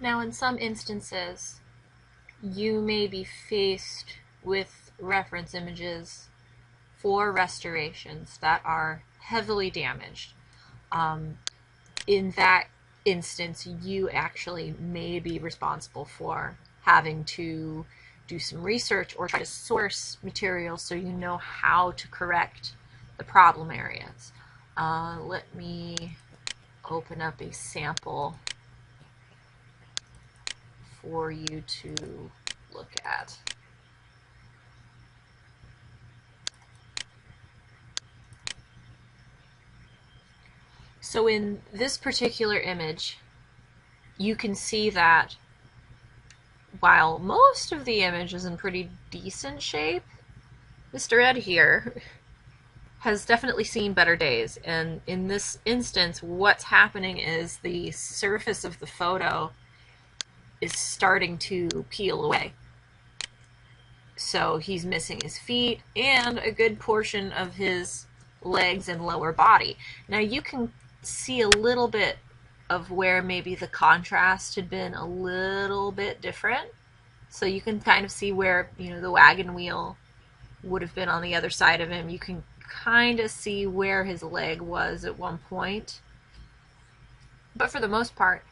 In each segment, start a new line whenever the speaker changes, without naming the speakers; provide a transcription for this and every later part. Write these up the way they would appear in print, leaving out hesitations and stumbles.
Now, in some instances, you may be faced with reference images for restorations that are heavily damaged. In that instance, you actually may be responsible for having to do some research or try to source materials so you know how to correct the problem areas. Let me open up a sample for you to look at. So in this particular image, you can see that while most of the image is in pretty decent shape, Mr. Ed here has definitely seen better days. And in this instance, what's happening is the surface of the photo is starting to peel away. So he's missing his feet and a good portion of his legs and lower body. Now you can see a little bit of where maybe the contrast had been a little bit different. So you can kind of see where, the wagon wheel would have been on the other side of him. You can kind of see where his leg was at one point. But for the most part,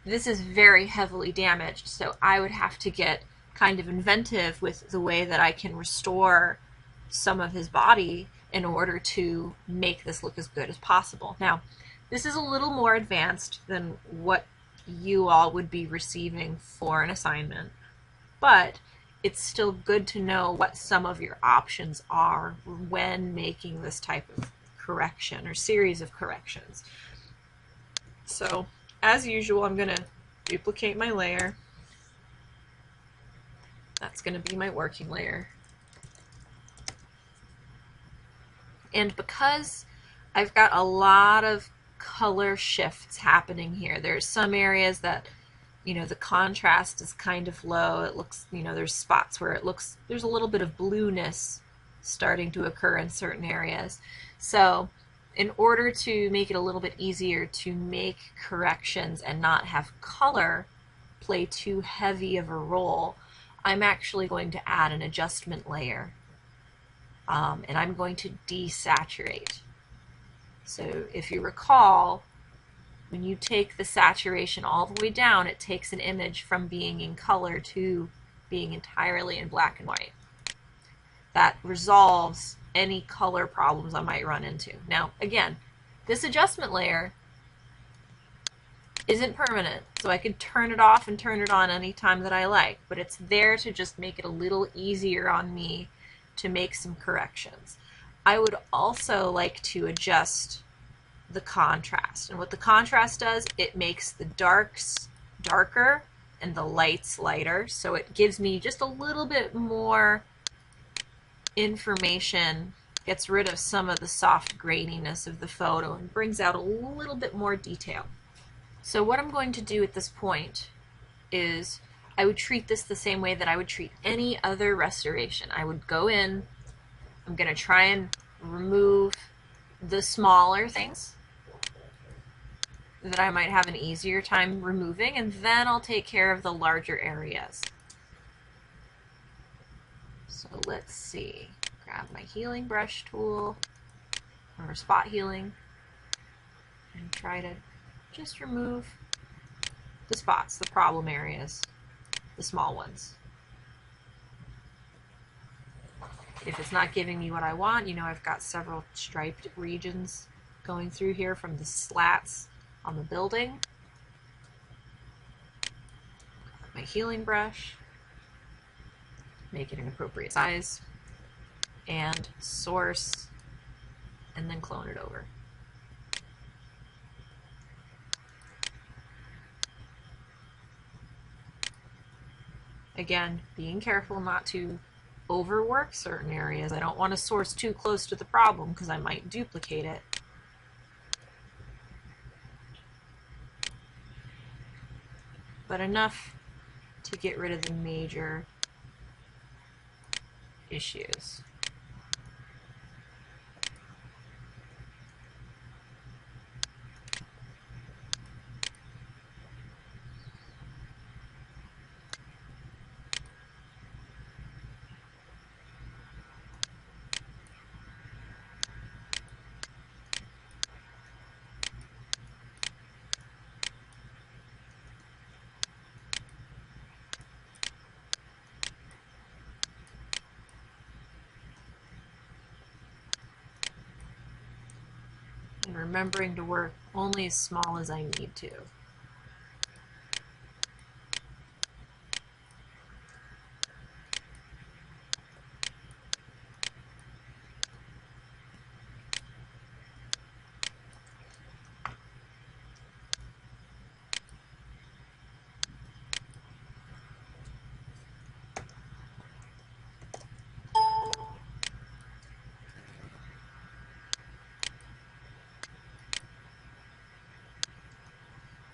this is very heavily damaged, so I would have to get kind of inventive with the way that I can restore some of his body in order to make this look as good as possible. Now, this is a little more advanced than what you all would be receiving for an assignment, but it's still good to know what some of your options are when making this type of correction or series of corrections. So, as usual, I'm going to duplicate my layer. That's going to be my working layer. And because I've got a lot of color shifts happening here, there's some areas that, the contrast is kind of low. It looks, there's spots where it looks, there's a little bit of blueness starting to occur in certain areas. So in order to make it a little bit easier to make corrections and not have color play too heavy of a role, I'm actually going to add an adjustment layer. And I'm going to desaturate. So if you recall, when you take the saturation all the way down, it takes an image from being in color to being entirely in black and white. That resolves any color problems I might run into. Now, again, this adjustment layer isn't permanent, so I can turn it off and turn it on anytime that I like, but it's there to just make it a little easier on me to make some corrections. I would also like to adjust the contrast. And what the contrast does, it makes the darks darker and the lights lighter. So it gives me just a little bit more information, gets rid of some of the soft graininess of the photo and brings out a little bit more detail. So what I'm going to do at this point is I would treat this the same way that I would treat any other restoration. I would go in, I'm going to try and remove the smaller things that I might have an easier time removing, and then I'll take care of the larger areas. So let's see, grab my healing brush tool, or spot healing, and try to just remove the spots, the problem areas, the small ones. If it's not giving me what I want, I've got several striped regions going through here from the slats on the building. My healing brush, make it an appropriate size, and source, and then clone it over. Again, being careful not to overwork certain areas. I don't want to source too close to the problem because I might duplicate it. But enough to get rid of the major issues. remembering to work only as small as I need to.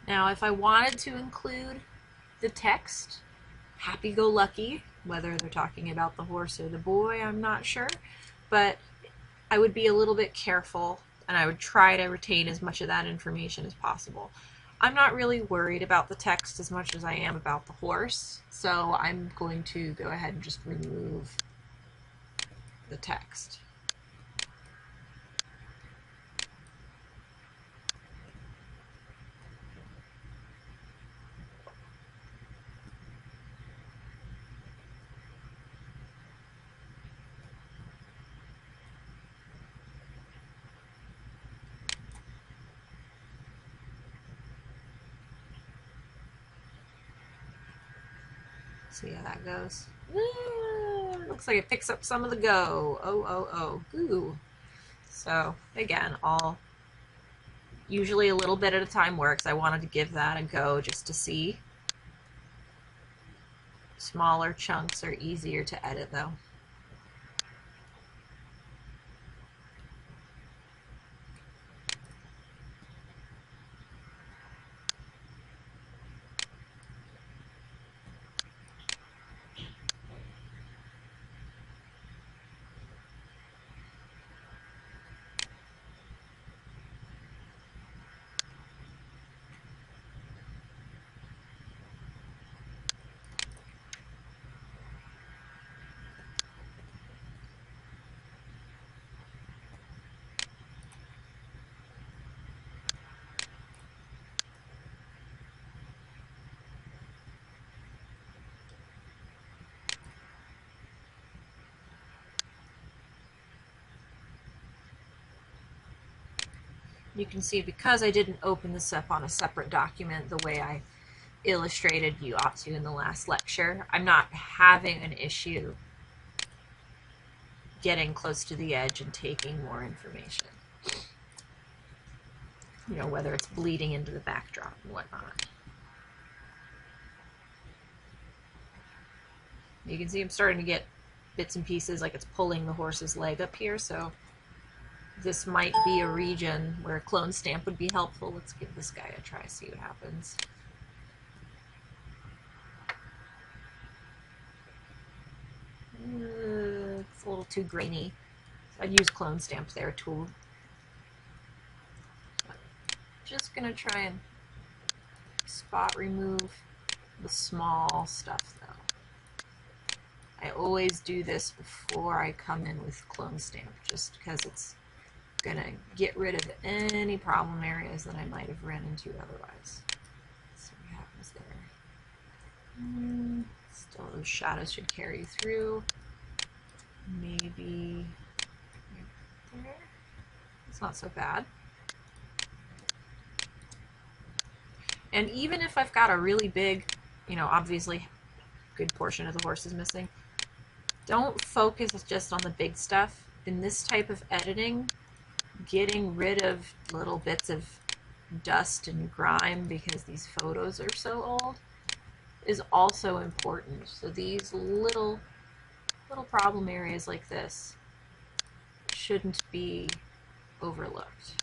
Now, if I wanted to include the text, happy-go-lucky, whether they're talking about the horse or the boy, I'm not sure, but I would be a little bit careful and I would try to retain as much of that information as possible. I'm not really worried about the text as much as I am about the horse, so I'm going to go ahead and just remove the text. See how that goes. Looks like it picks up some of the go. Oh, goo. So again, usually a little bit at a time works. I wanted to give that a go just to see. Smaller chunks are easier to edit though. You can see because I didn't open this up on a separate document the way I illustrated you ought to in the last lecture, I'm not having an issue getting close to the edge and taking more information. You know, whether it's bleeding into the backdrop and whatnot. You can see I'm starting to get bits and pieces, like it's pulling the horse's leg up here, so this might be a region where a clone stamp would be helpful. Let's give this guy a try, see what happens. It's a little too grainy. So I'd use clone stamp there too. Just gonna try and spot remove the small stuff though. I always do this before I come in with clone stamp, just because it's gonna get rid of any problem areas that I might have run into otherwise. Let's see what happens there. Still, those shadows should carry through. Maybe right there. It's not so bad. And even if I've got a really big, you know, obviously good portion of the horse is missing, don't focus just on the big stuff. In this type of editing, getting rid of little bits of dust and grime because these photos are so old is also important. So these little problem areas like this shouldn't be overlooked.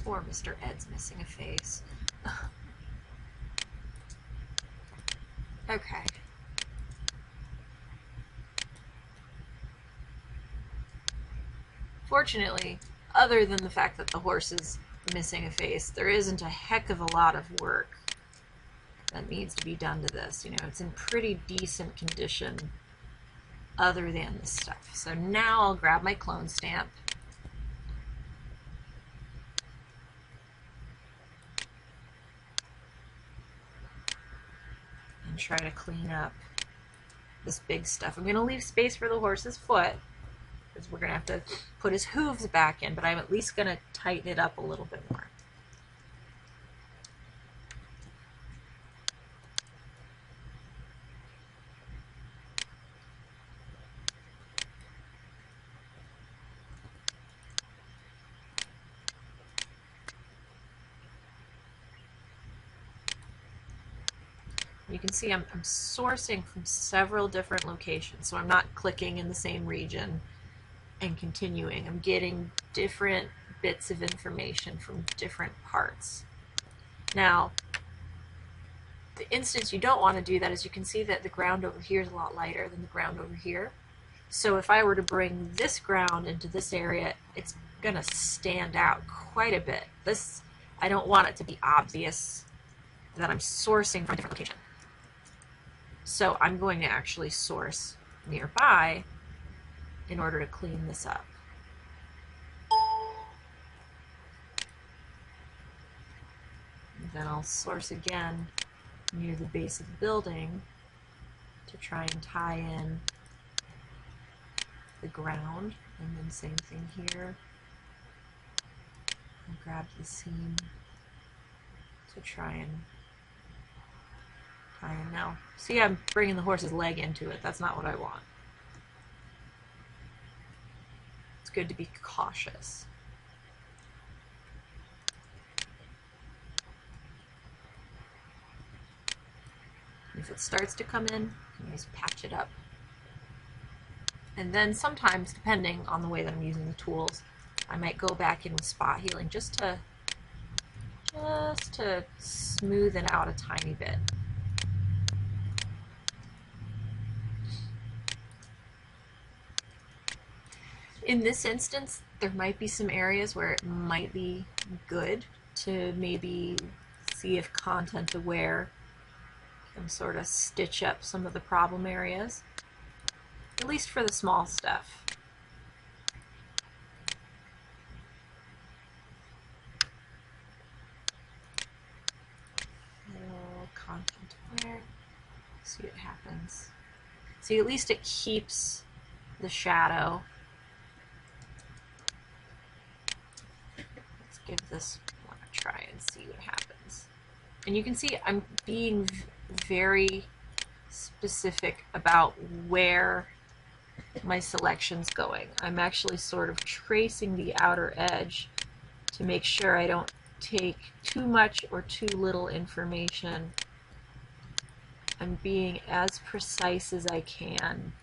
Poor Mr. Ed's missing a face. Okay. Fortunately, other than the fact that the horse is missing a face, there isn't a heck of a lot of work that needs to be done to this. You know, it's in pretty decent condition other than this stuff. So now I'll grab my clone stamp. And try to clean up this big stuff. I'm going to leave space for the horse's foot because we're going to have to put his hooves back in, but I'm at least going to tighten it up a little bit more. You can see I'm sourcing from several different locations, so I'm not clicking in the same region and continuing. I'm getting different bits of information from different parts. Now, the instance you don't want to do that is you can see that the ground over here is a lot lighter than the ground over here. So if I were to bring this ground into this area, it's going to stand out quite a bit. This, I don't want it to be obvious that I'm sourcing from a different location. So I'm going to actually source nearby in order to clean this up. And then I'll source again near the base of the building to try and tie in the ground, and then same thing here. I'll grab the seam to try and tie in now. See, I'm bringing the horse's leg into it. That's not what I want. It's good to be cautious. If it starts to come in, you can just patch it up. And then sometimes, depending on the way that I'm using the tools, I might go back in with spot healing just to smooth it out a tiny bit. In this instance, there might be some areas where it might be good to maybe see if Content Aware can sort of stitch up some of the problem areas, at least for the small stuff. Content Aware, see what happens. See, at least it keeps the shadow. Let's give this one a try and see what happens. And you can see I'm being very specific about where my selection's going. I'm actually sort of tracing the outer edge to make sure I don't take too much or too little information. I'm being as precise as I can.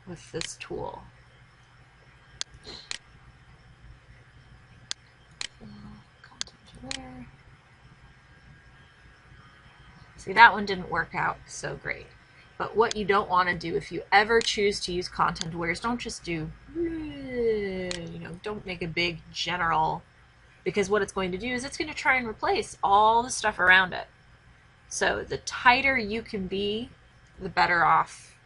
With this tool. Content Aware. See, that one didn't work out so great. But what you don't want to do if you ever choose to use Content Aware is don't just do, don't make a big general, because what it's going to do is it's going to try and replace all the stuff around it. So the tighter you can be, the better off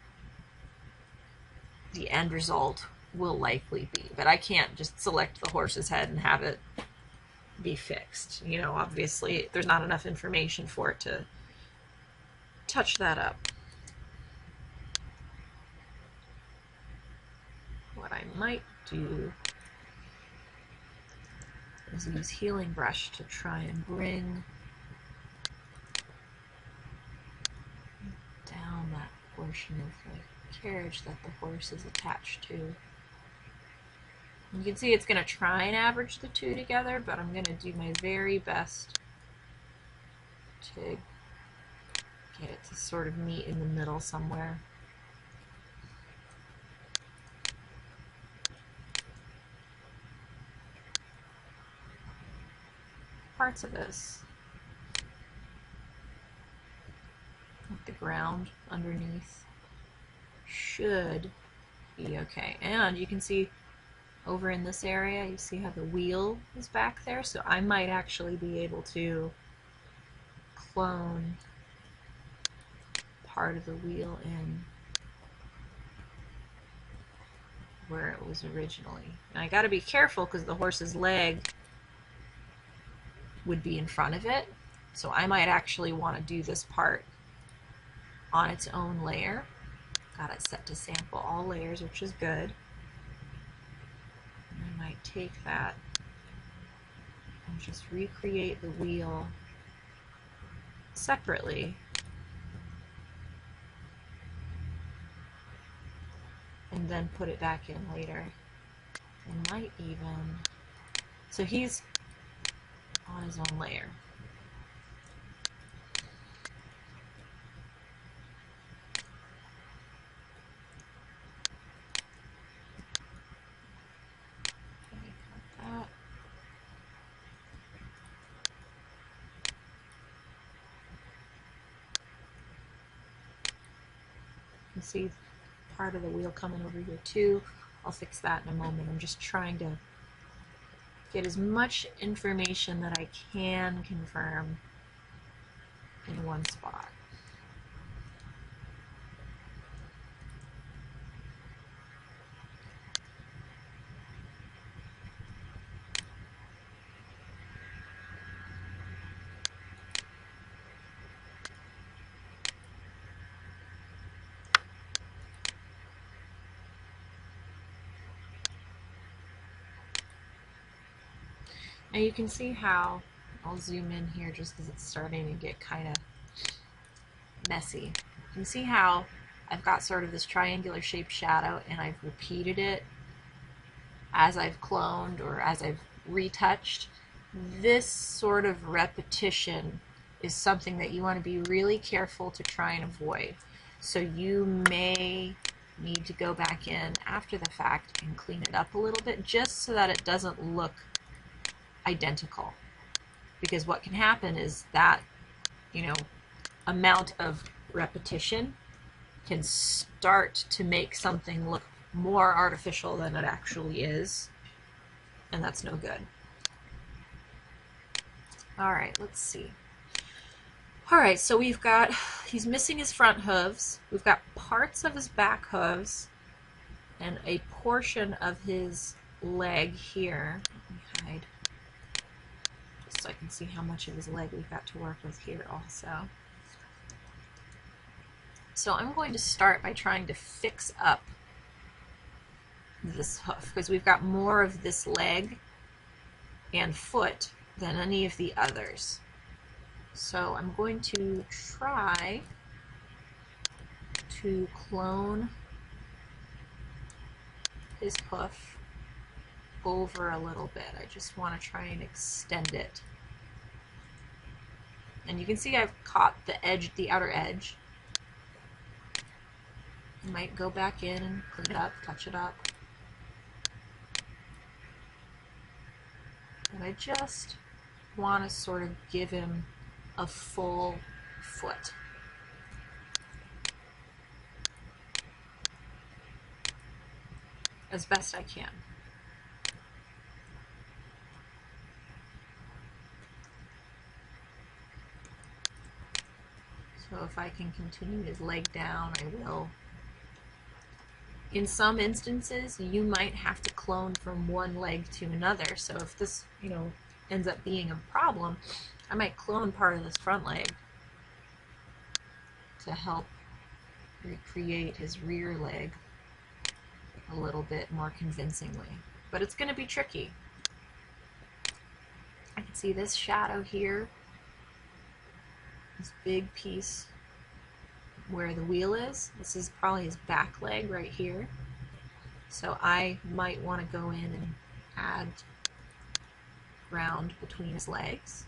the end result will likely be. But I can't just select the horse's head and have it be fixed. You know, obviously there's not enough information for it to touch that up. What I might do is use Healing Brush to try and bring down that portion of the carriage that the horse is attached to. You can see it's going to try and average the two together, but I'm going to do my very best to get it to sort of meet in the middle somewhere. Parts of this, like the ground underneath, should be okay. And you can see over in this area, you see how the wheel is back there? So I might actually be able to clone part of the wheel in where it was originally. And I got to be careful because the horse's leg would be in front of it. So I might actually want to do this part on its own layer. Got it set to sample all layers, which is good. And I might take that and just recreate the wheel separately. And then put it back in later. And might even, so he's on his own layer. Okay, got that. You see part of the wheel coming over here too. I'll fix that in a moment. I'm just trying to get as much information that I can confirm in one spot. Now you can see how, I'll zoom in here just because it's starting to get kind of messy. You can see how I've got sort of this triangular shaped shadow and I've repeated it as I've cloned or as I've retouched. This sort of repetition is something that you want to be really careful to try and avoid. So you may need to go back in after the fact and clean it up a little bit just so that it doesn't look identical, because what can happen is that, you know, amount of repetition can start to make something look more artificial than it actually is, and that's no good. All right, let's see. All right, so we've got, he's missing his front hooves, we've got parts of his back hooves and a portion of his leg here. Let me hide so I can see how much of his leg we've got to work with here also. So I'm going to start by trying to fix up this hoof because we've got more of this leg and foot than any of the others. So I'm going to try to clone his hoof over a little bit. I just want to try and extend it. And you can see I've caught the edge, the outer edge. I might go back in and clean it up, touch it up. And I just want to sort of give him a full foot. As best I can. So if I can continue his leg down, I will. In some instances, you might have to clone from one leg to another. So if this, you know, ends up being a problem, I might clone part of this front leg to help recreate his rear leg a little bit more convincingly. But it's going to be tricky. I can see this shadow here, this big piece where the wheel is. This is probably his back leg right here. So I might want to go in and add ground between his legs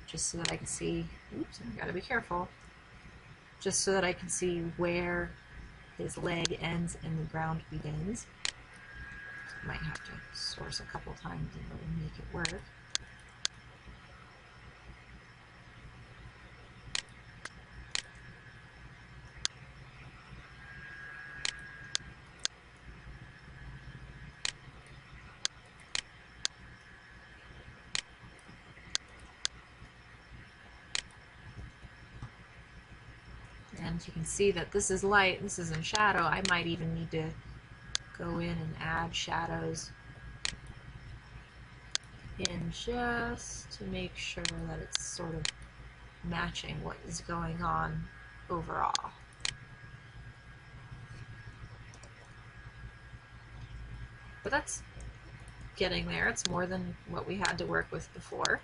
just so that I can see, oops, I gotta be careful, just so that I can see where his leg ends and the ground begins. So I might have to source a couple times and really make it work. And you can see that this is light, this is in shadow. I might even need to go in and add shadows in just to make sure that it's sort of matching what is going on overall. But that's getting there. It's more than what we had to work with before.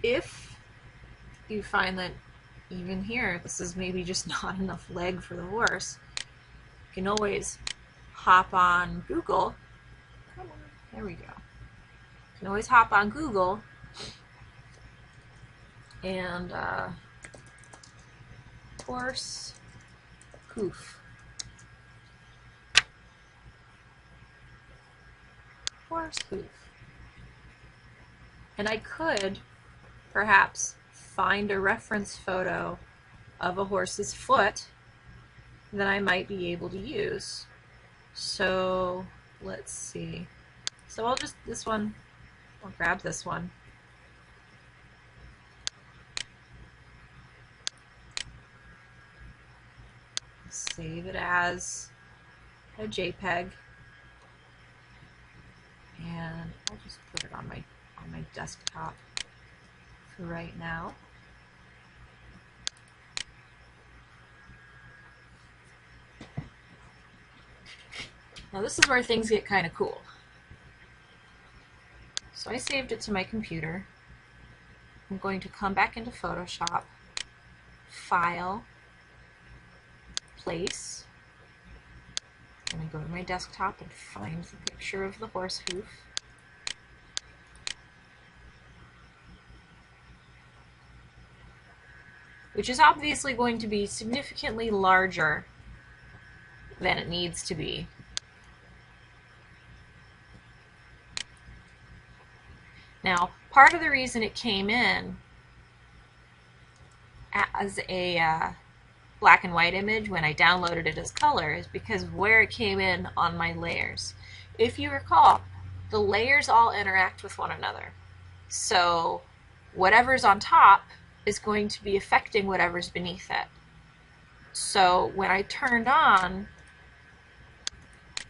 If you find that even here, this is maybe just not enough leg for the horse, you can always hop on Google. Come on, there we go. You can always hop on Google and horse hoof. Horse hoof. And I could perhaps find a reference photo of a horse's foot that I might be able to use. So let's see. So I'll grab this one. Save it as a JPEG. And I'll just put it on my desktop for right now. Now this is where things get kind of cool. So I saved it to my computer. I'm going to come back into Photoshop, File, Place. I'm going to go to my desktop and find the picture of the horse hoof. Which is obviously going to be significantly larger than it needs to be. Now, part of the reason it came in as a black and white image when I downloaded it as color is because of where it came in on my layers. If you recall, the layers all interact with one another. So whatever's on top is going to be affecting whatever's beneath it. So when I turned on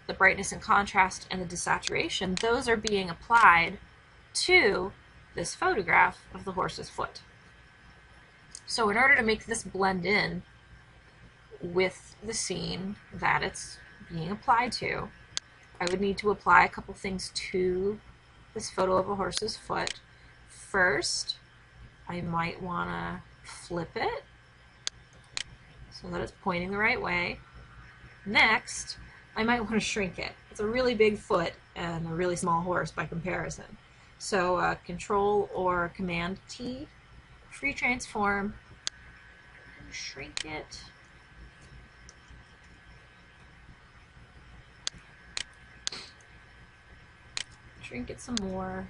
the brightness and contrast and the desaturation, those are being applied to this photograph of the horse's foot. So in order to make this blend in with the scene that it's being applied to, I would need to apply a couple things to this photo of a horse's foot. First, I might want to flip it so that it's pointing the right way. Next, I might want to shrink it. It's a really big foot and a really small horse by comparison. So Control or Command T, free transform, shrink it. Shrink it some more.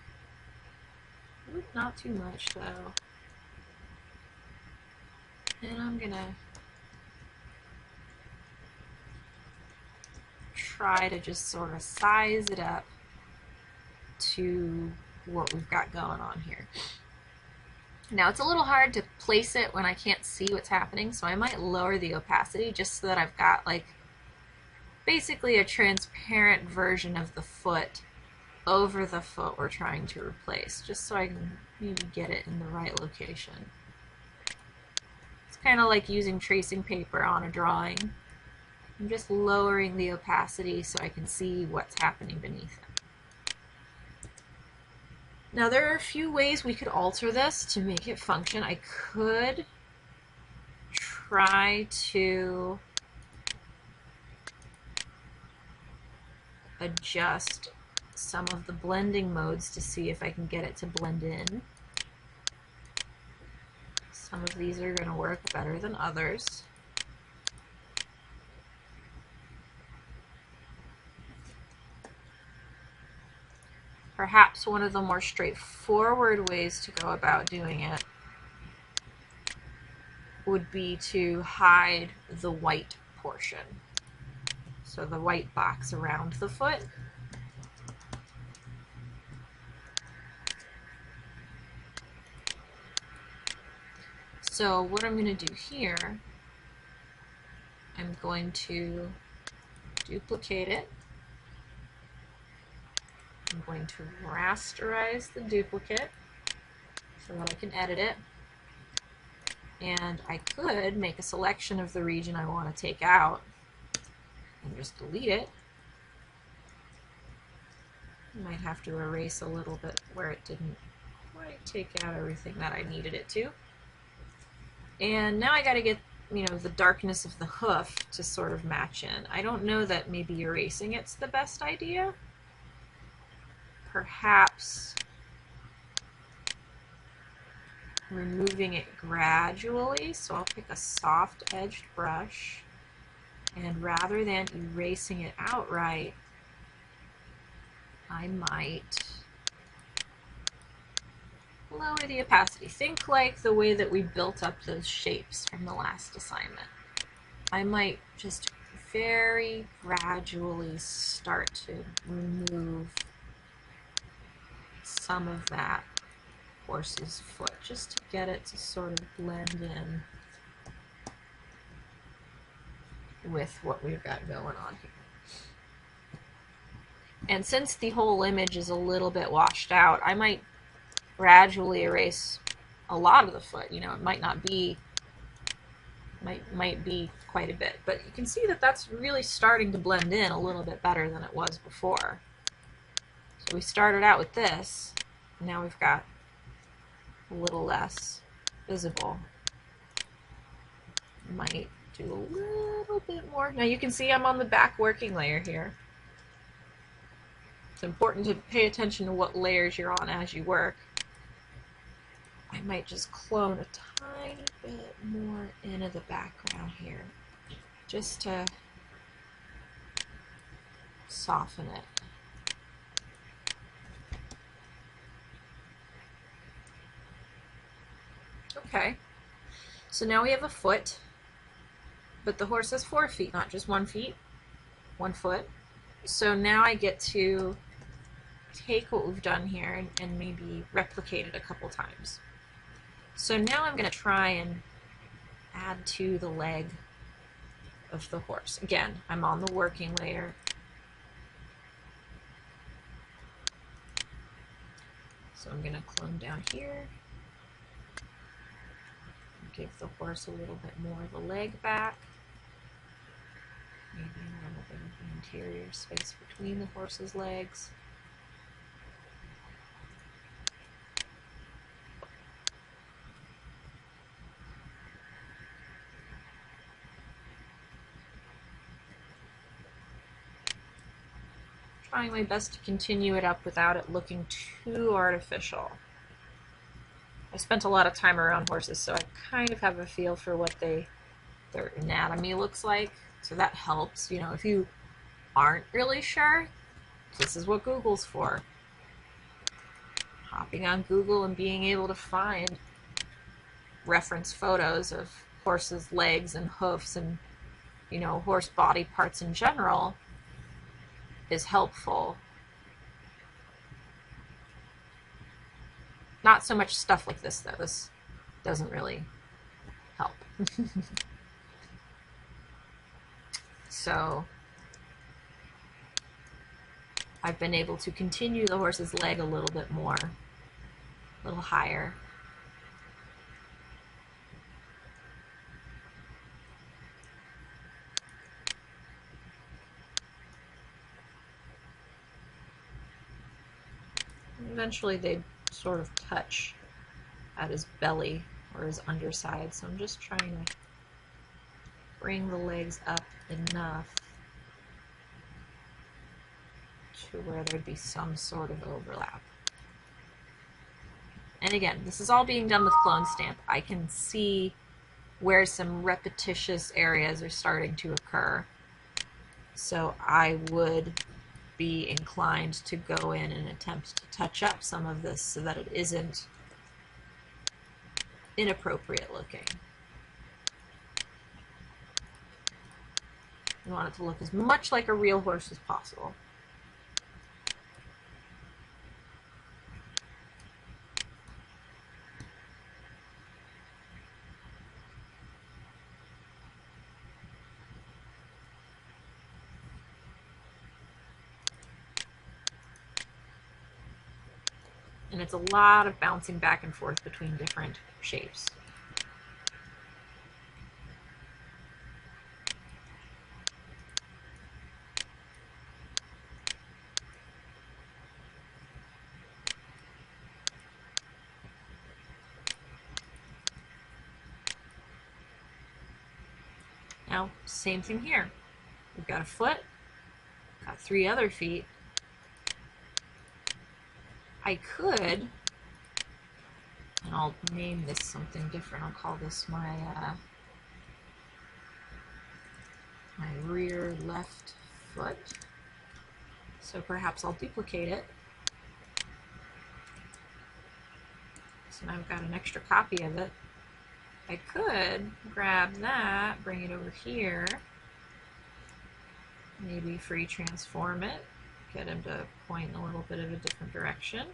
Ooh, not too much though. And I'm gonna try to just sort of size it up to what we've got going on here. Now it's a little hard to place it when I can't see what's happening, so I might lower the opacity just so that I've got like basically a transparent version of the foot over the foot we're trying to replace, just so I can maybe get it in the right location. It's kind of like using tracing paper on a drawing. I'm just lowering the opacity so I can see what's happening beneath it. Now there are a few ways we could alter this to make it function. I could try to adjust some of the blending modes to see if I can get it to blend in. Some of these are going to work better than others. Perhaps one of the more straightforward ways to go about doing it would be to hide the white portion. So the white box around the foot. So what I'm going to do here, I'm going to duplicate it. I'm going to rasterize the duplicate so that I can edit it. And I could make a selection of the region I want to take out and just delete it. I might have to erase a little bit where it didn't quite take out everything that I needed it to. And now I got to get, the darkness of the hoof to sort of match in. I don't know that maybe erasing it's the best idea. Perhaps removing it gradually. So I'll pick a soft edged brush, and rather than erasing it outright, I might lower the opacity. Think like the way that we built up those shapes from the last assignment. I might just very gradually start to remove some of that horse's foot just to get it to sort of blend in with what we've got going on here. And since the whole image is a little bit washed out, I might gradually erase a lot of the foot. It might not be, might be quite a bit, but you can see that that's really starting to blend in a little bit better than it was before. So we started out with this, now we've got a little less visible. Might do a little bit more. Now you can see I'm on the back working layer here. It's important to pay attention to what layers you're on as you work. I might just clone a tiny bit more into the background here, just to soften it. Okay, so now we have a foot, but the horse has 4 feet, not just 1 foot. So now I get to take what we've done here and maybe replicate it a couple times. So now I'm going to try and add to the leg of the horse. Again, I'm on the working layer. So I'm going to clone down here. Give the horse a little bit more of the leg back. Maybe a little bit of the interior space between the horse's legs. Trying my best to continue it up without it looking too artificial. I spent a lot of time around horses, so I kind of have a feel for what their anatomy looks like, so that helps. If you aren't really sure, this is what Google's for. Hopping on Google and being able to find reference photos of horses' legs and hoofs and, horse body parts in general is helpful. Not so much stuff like this, though. This doesn't really help. So I've been able to continue the horse's leg a little bit more, a little higher. Eventually they sort of touch at his belly or his underside, so I'm just trying to bring the legs up enough to where there'd be some sort of overlap. And again, this is all being done with Clone Stamp. I can see where some repetitious areas are starting to occur, so I would be inclined to go in and attempt to touch up some of this so that it isn't inappropriate looking. You want it to look as much like a real horse as possible. And it's a lot of bouncing back and forth between different shapes. Now, same thing here. We've got a foot, got 3 other feet. I could, and I'll name this something different. I'll call this my rear left foot. So perhaps I'll duplicate it. So now I've got an extra copy of it. I could grab that, bring it over here, maybe free transform it, get him to point in a little bit of a different direction.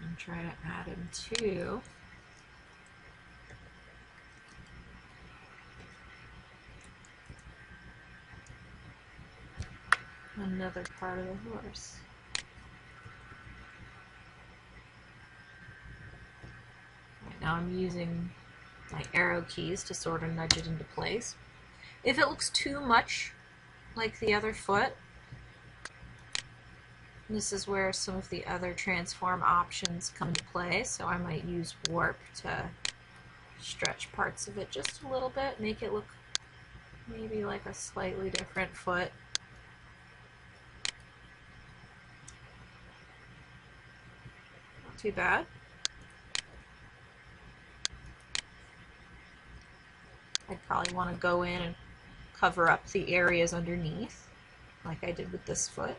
And try to add him to another part of the horse. Right, now I'm using my arrow keys to sort of nudge it into place. If it looks too much like the other foot, this is where some of the other transform options come into play, so I might use warp to stretch parts of it just a little bit, make it look maybe like a slightly different foot. Not too bad. I'd probably want to go in and cover up the areas underneath, like I did with this foot.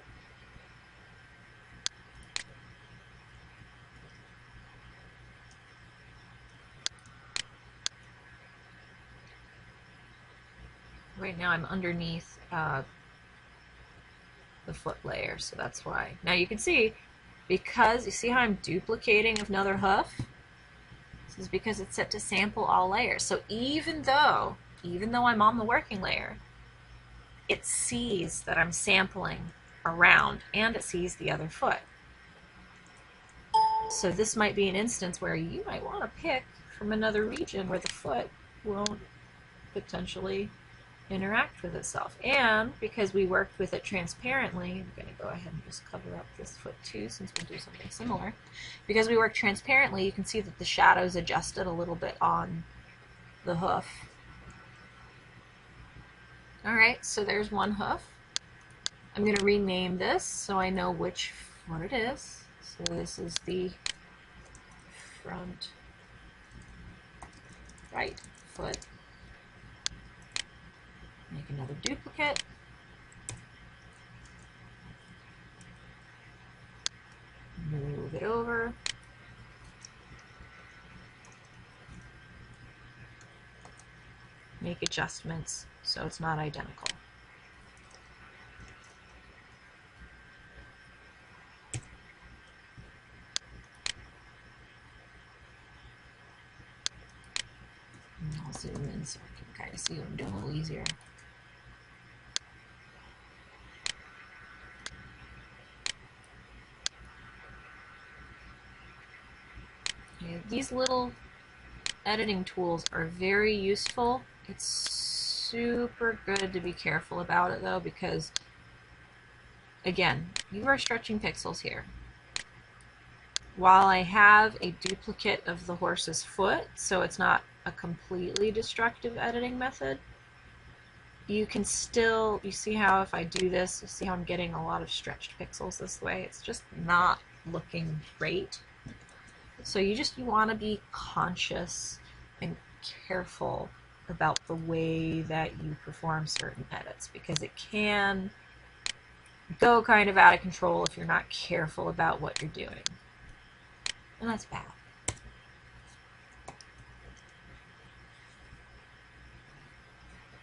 Right now I'm underneath the foot layer, so that's why. Now you can see, because you see how I'm duplicating another hoof? This is because it's set to sample all layers. So even though I'm on the working layer, it sees that I'm sampling around and it sees the other foot. So this might be an instance where you might want to pick from another region where the foot won't potentially interact with itself. And because we worked with it transparently, I'm going to go ahead and just cover up this foot too, since we'll do something similar. Because we worked transparently, you can see that the shadows adjusted a little bit on the hoof. Alright, so there's one hoof. I'm going to rename this so I know which foot it is. So this is the front right foot. Make another duplicate. Move it over. Make adjustments so it's not identical. And I'll zoom in so I can kind of see what I'm doing a little easier. These little editing tools are very useful. It's super good to be careful about it though, because again, you are stretching pixels here. While I have a duplicate of the horse's foot, so it's not a completely destructive editing method, you can still, you see how if I do this, you see how I'm getting a lot of stretched pixels this way? It's just not looking great. So you want to be conscious and careful about the way that you perform certain edits, because it can go kind of out of control if you're not careful about what you're doing. And that's bad.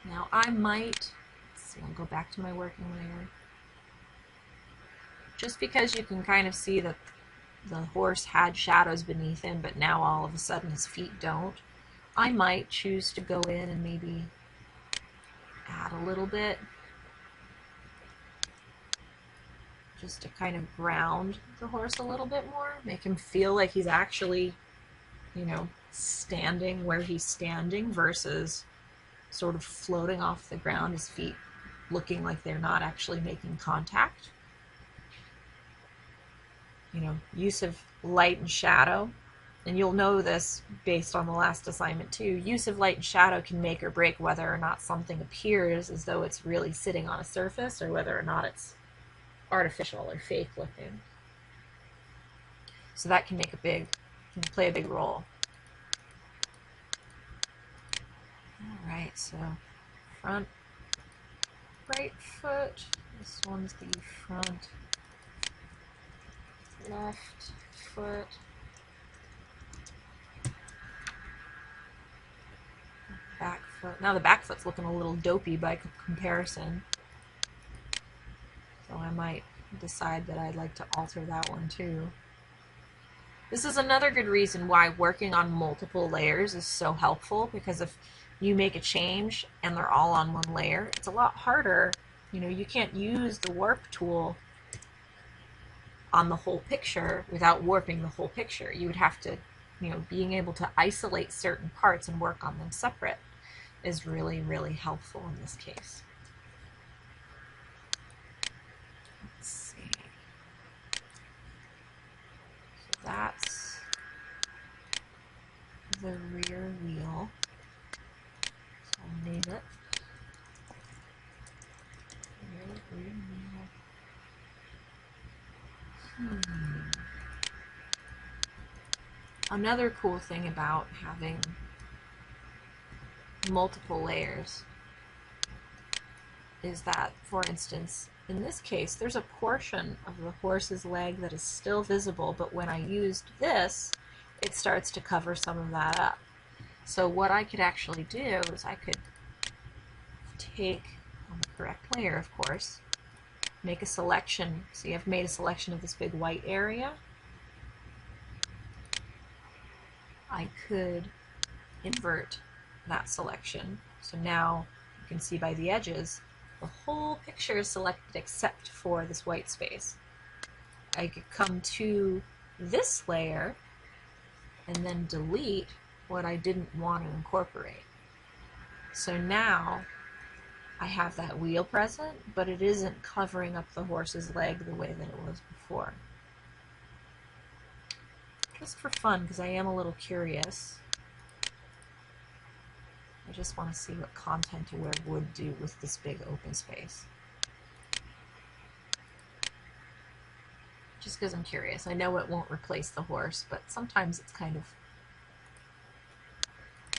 Now I might, let's see, I'll go back to my working layer. Just because you can kind of see that the horse had shadows beneath him, but now all of a sudden his feet don't, I might choose to go in and maybe add a little bit just to kind of ground the horse a little bit more, make him feel like he's actually, you know, standing where he's standing versus sort of floating off the ground, his feet looking like they're not actually making contact. You know, use of light and shadow, and you'll know this based on the last assignment too. Use of light and shadow can make or break whether or not something appears as though it's really sitting on a surface or whether or not it's artificial or fake looking. So that can play a big role. All right, so front right foot. This one's the front left foot. Back foot. Now the back foot's looking a little dopey by comparison. So I might decide that I'd like to alter that one too. This is another good reason why working on multiple layers is so helpful, because if you make a change and they're all on one layer, it's a lot harder. You know, you can't use the warp tool on the whole picture without warping the whole picture. You would have to, you know, being able to isolate certain parts and work on them separate is really, really helpful in this case. Let's see. So that's the rear wheel. So I'll name it rear wheel. Another cool thing about having multiple layers is that, for instance, in this case, there's a portion of the horse's leg that is still visible, but when I used this, it starts to cover some of that up. So what I could actually do is I could take, on the correct layer, of course, make a selection. See, I've made a selection of this big white area. I could invert that selection. So now you can see by the edges, the whole picture is selected except for this white space. I could come to this layer and then delete what I didn't want to incorporate. So now I have that wheel present, but it isn't covering up the horse's leg the way that it was before. Just for fun, because I am a little curious. I just want to see what Content Aware would do with this big open space. Just because I'm curious. I know it won't replace the horse, but sometimes it's kind of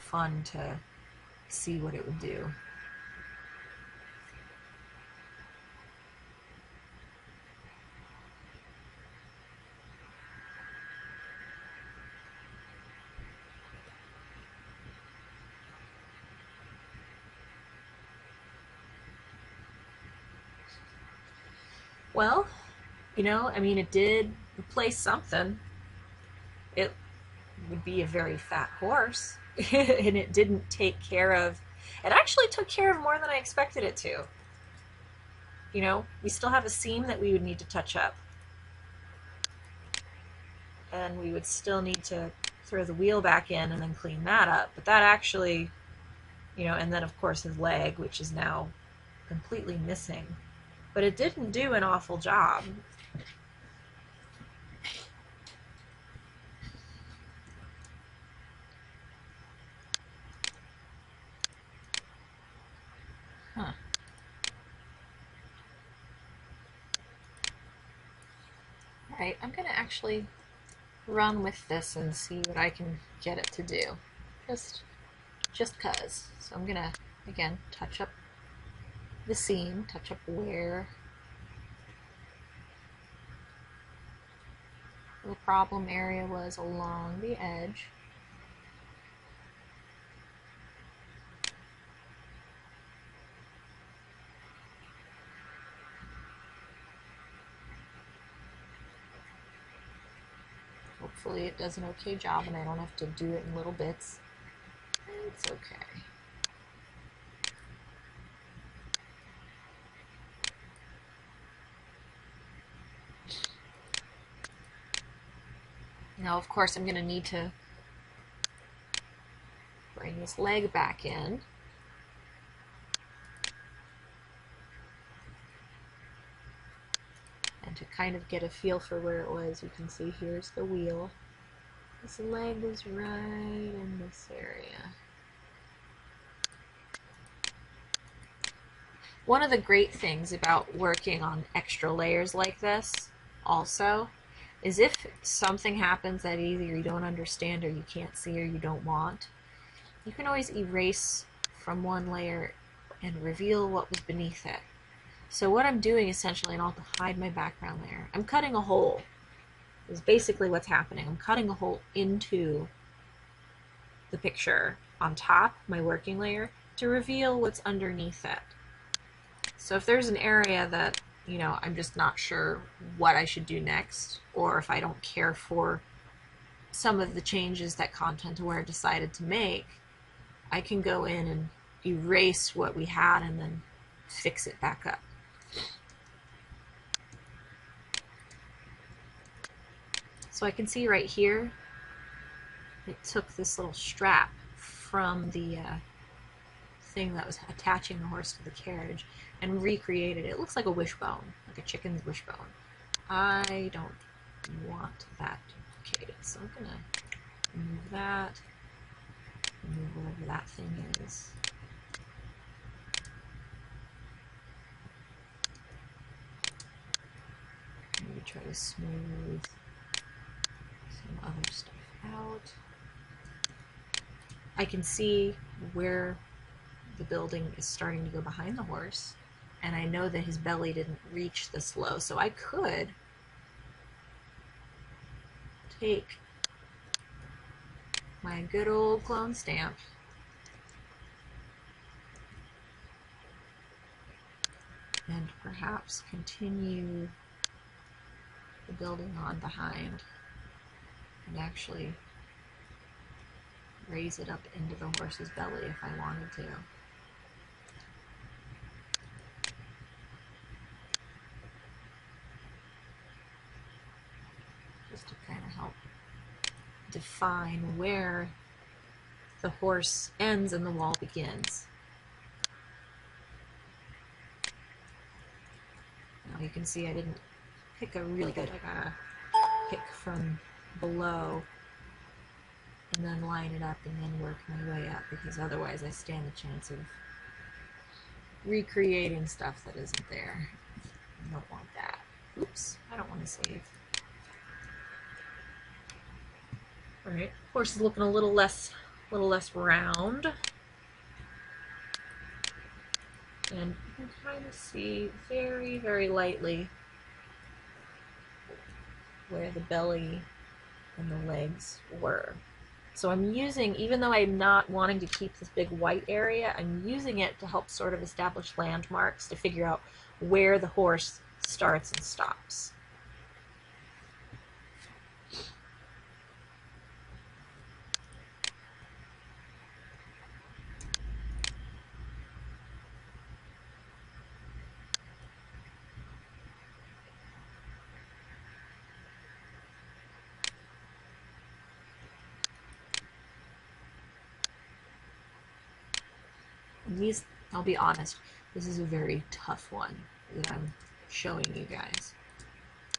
fun to see what it would do. Well, you know, I mean, it did replace something. It would be a very fat horse, and it didn't take care of, it actually took care of more than I expected it to. You know, we still have a seam that we would need to touch up. And we would still need to throw the wheel back in and then clean that up. But that actually, you know, and then of course his leg, which is now completely missing. But it didn't do an awful job. Huh. Alright, I'm going to actually run with this and see what I can get it to do. Just cause. So I'm going to, again, touch up the seam, touch up where the problem area was along the edge. Hopefully it does an okay job and I don't have to do it in little bits. It's okay. Now, of course, I'm going to need to bring this leg back in. And to kind of get a feel for where it was, you can see here's the wheel. This leg was right in this area. One of the great things about working on extra layers like this also is if something happens that either you don't understand or you can't see or you don't want, you can always erase from one layer and reveal what was beneath it. So what I'm doing essentially, and I'll have to hide my background layer, I'm cutting a hole. Is basically what's happening. I'm cutting a hole into the picture on top, my working layer, to reveal what's underneath it. So if there's an area that, you know, I'm just not sure what I should do next, or if I don't care for some of the changes that Content Aware decided to make, I can go in and erase what we had and then fix it back up. So I can see right here, it took this little strap from the thing that was attaching the horse to the carriage and recreated it. It looks like a wishbone, like a chicken's wishbone. I don't want that duplicated, so I'm gonna move that, move wherever that thing is. Maybe try to smooth some other stuff out. I can see where the building is starting to go behind the horse, and I know that his belly didn't reach this low, so I could take my good old clone stamp and perhaps continue the building on behind and actually raise it up into the horse's belly if I wanted to. Just to kind of help define where the horse ends and the wall begins. Now you can see I didn't pick a really good pick from below and then line it up and then work my way up, because otherwise I stand a chance of recreating stuff that isn't there. I don't want that. Oops, I don't want to save. Alright, horse is looking a little less round. And you can kind of see very, very lightly where the belly and the legs were. So I'm using, even though I'm not wanting to keep this big white area, I'm using it to help sort of establish landmarks to figure out where the horse starts and stops. These, I'll be honest, this is a very tough one that I'm showing you guys.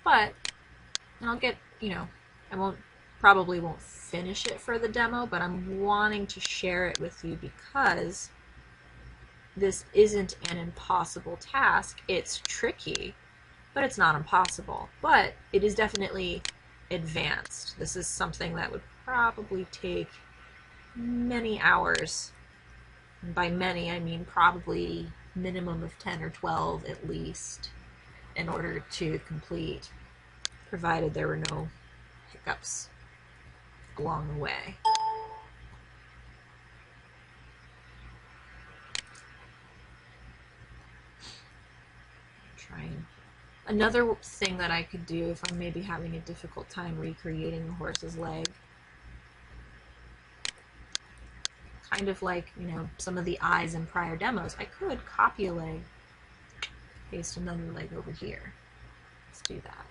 But, and I'll get, you know, I probably won't finish it for the demo, but I'm wanting to share it with you because this isn't an impossible task. It's tricky, but it's not impossible. But it is definitely advanced. This is something that would probably take many hours. And by many, I mean probably minimum of 10 or 12 at least in order to complete, provided there were no hiccups along the way. Trying. Another thing that I could do if I'm maybe having a difficult time recreating the horse's leg, kind of like, you know, some of the eyes in prior demos, I could copy a leg, paste another leg over here. Let's do that.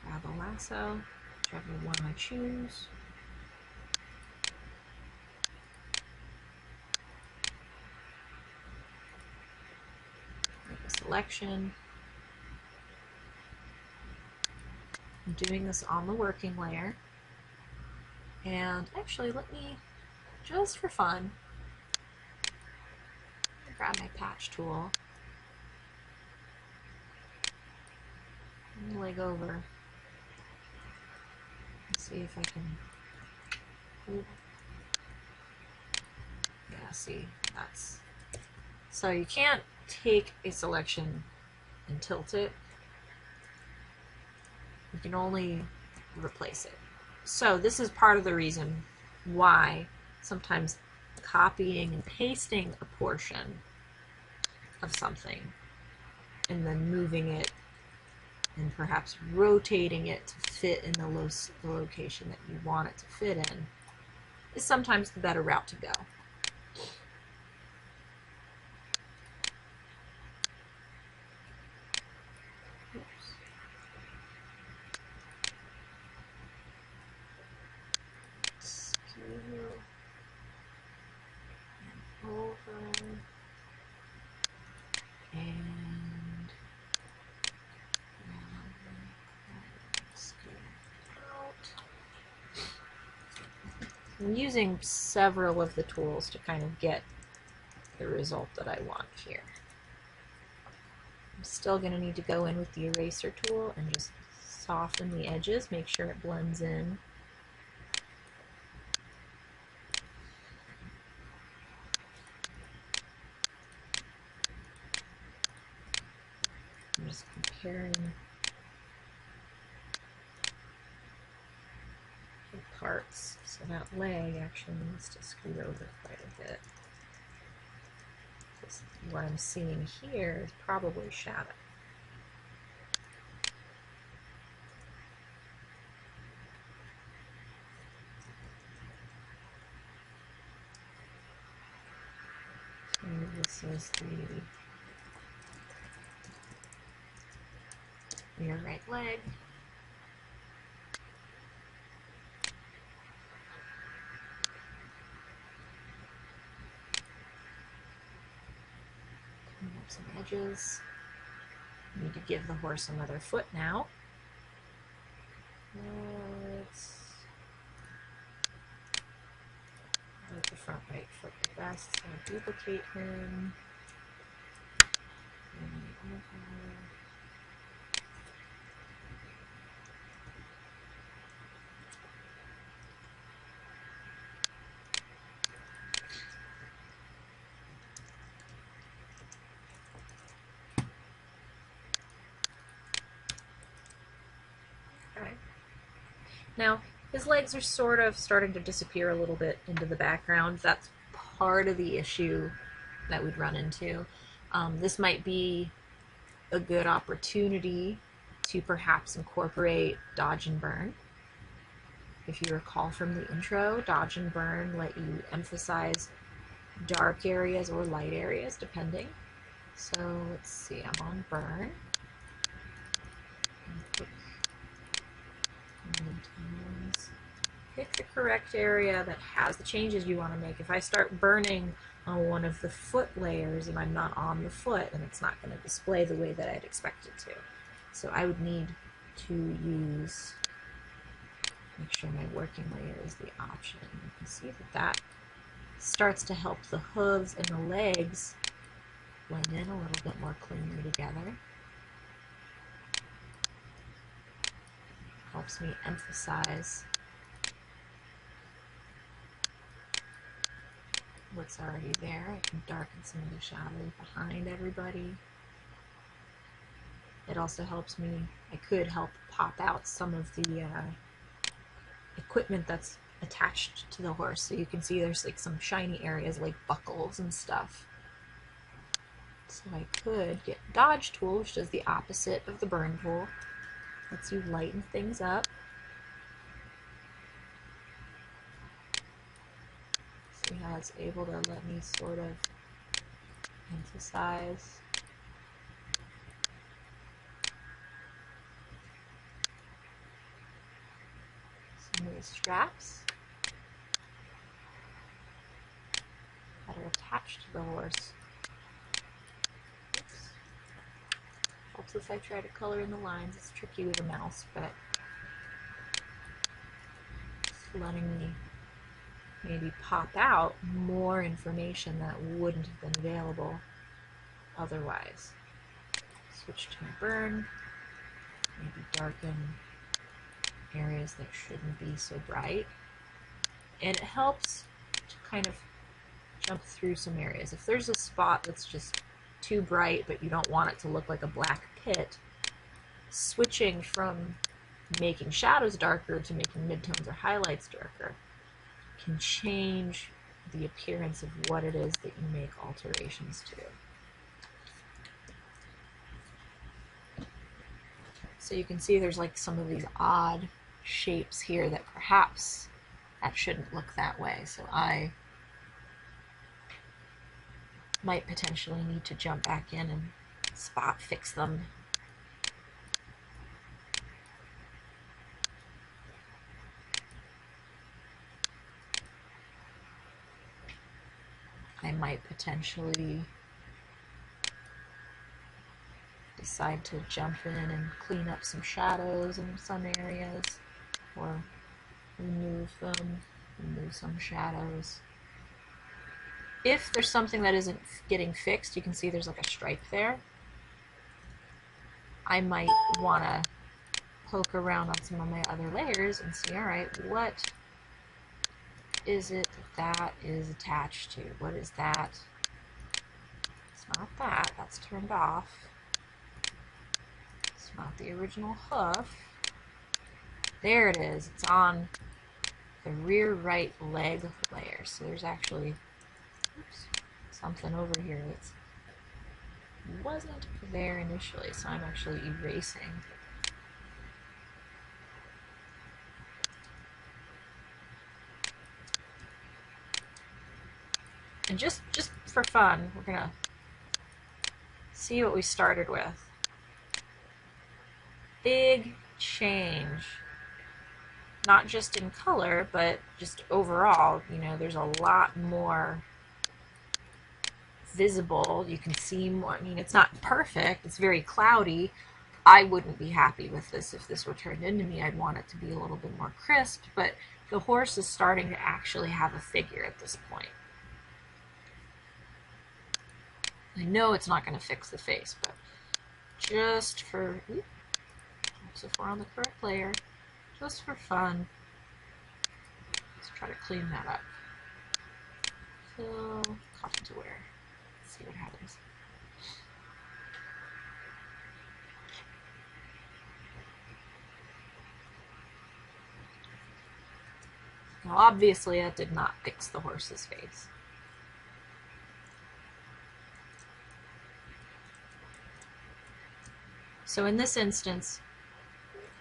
Grab grab a lasso, whichever one I choose. Make a selection. I'm doing this on the working layer. And actually, let me, just for fun, grab my patch tool and leg over. Let's see if I can. Ooh. Yeah, see, that's. So you can't take a selection and tilt it. You can only replace it. So this is part of the reason why sometimes copying and pasting a portion of something and then moving it and perhaps rotating it to fit in the location that you want it to fit in is sometimes the better route to go. I'm using several of the tools to kind of get the result that I want here. I'm still going to need to go in with the eraser tool and just soften the edges, make sure it blends in. I'm just comparing the parts, so that leg actually needs to scoot over quite a bit. What I'm seeing here is probably shadow. And this is your right leg. Clean up some edges. Need to give the horse another foot now. Let's make the front right foot the best, so I'll duplicate him. Now, his legs are sort of starting to disappear a little bit into the background. That's part of the issue that we'd run into. This might be a good opportunity to perhaps incorporate dodge and burn. If you recall from the intro, dodge and burn let you emphasize dark areas or light areas, depending. So let's see, I'm on burn. Pick the correct area that has the changes you want to make. If I start burning on one of the foot layers and I'm not on the foot, then it's not going to display the way that I'd expect it to. So I would need to use, make sure my working layer is the option. You can see that that starts to help the hooves and the legs blend in a little bit more cleanly together. Helps me emphasize what's already there. I can darken some of the shadows behind everybody. It also helps me, I could help pop out some of the equipment that's attached to the horse. So you can see there's like some shiny areas like buckles and stuff. So I could get dodge tool, which does the opposite of the burn tool. Lets you lighten things up. See how it's able to let me sort of emphasize. straps that are attached to the horse. Oops. Helps if I try to color in the lines. It's tricky with a mouse, but it's letting me maybe pop out more information that wouldn't have been available otherwise. Switch to burn, maybe darken areas that shouldn't be so bright. And it helps to kind of jump through some areas. If there's a spot that's just too bright but you don't want it to look like a black pit, switching from making shadows darker to making midtones or highlights darker can change the appearance of what it is that you make alterations to. So you can see there's like some of these odd shapes here that perhaps that shouldn't look that way. So I might potentially need to jump back in and spot fix them. I might potentially decide to jump in and clean up some shadows in some areas, or remove them, remove some shadows. If there's something that isn't getting fixed, you can see there's like a stripe there. I might want to poke around on some of my other layers and see, all right, what is it that is attached to? What is that? It's not that. That's turned off. It's not the original hoof. There it is. It's on the rear right leg layer. So there's actually something over here that wasn't there initially. So I'm actually erasing. And just for fun, we're gonna see what we started with. Big change, not just in color, but just overall. You know, there's a lot more visible. You can see more. I mean, it's not perfect. It's very cloudy. I wouldn't be happy with this if this were turned into me. I'd want it to be a little bit more crisp, but the horse is starting to actually have a figure at this point. I know it's not going to fix the face, but just for, so if we're on the correct layer, just for fun, let's try to clean that up. Fill cotton to wear. Let's see what happens. Now obviously that did not fix the horse's face. So in this instance,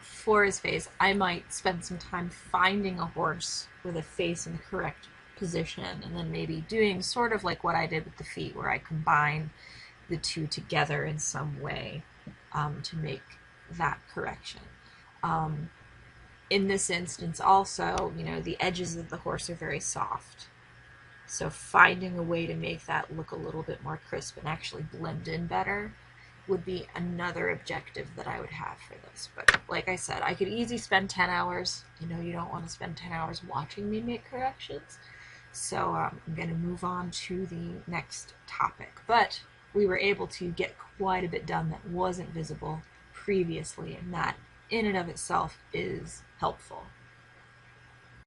for his face, I might spend some time finding a horse with a face in the correct position, and then maybe doing sort of like what I did with the feet, where I combine the two together in some way to make that correction. In this instance also, you know, the edges of the horse are very soft. So finding a way to make that look a little bit more crisp and actually blend in better would be another objective that I would have for this. But like I said, I could easily spend 10 hours. You know, you don't want to spend 10 hours watching me make corrections. So I'm going to move on to the next topic. But we were able to get quite a bit done that wasn't visible previously, and that in and of itself is helpful.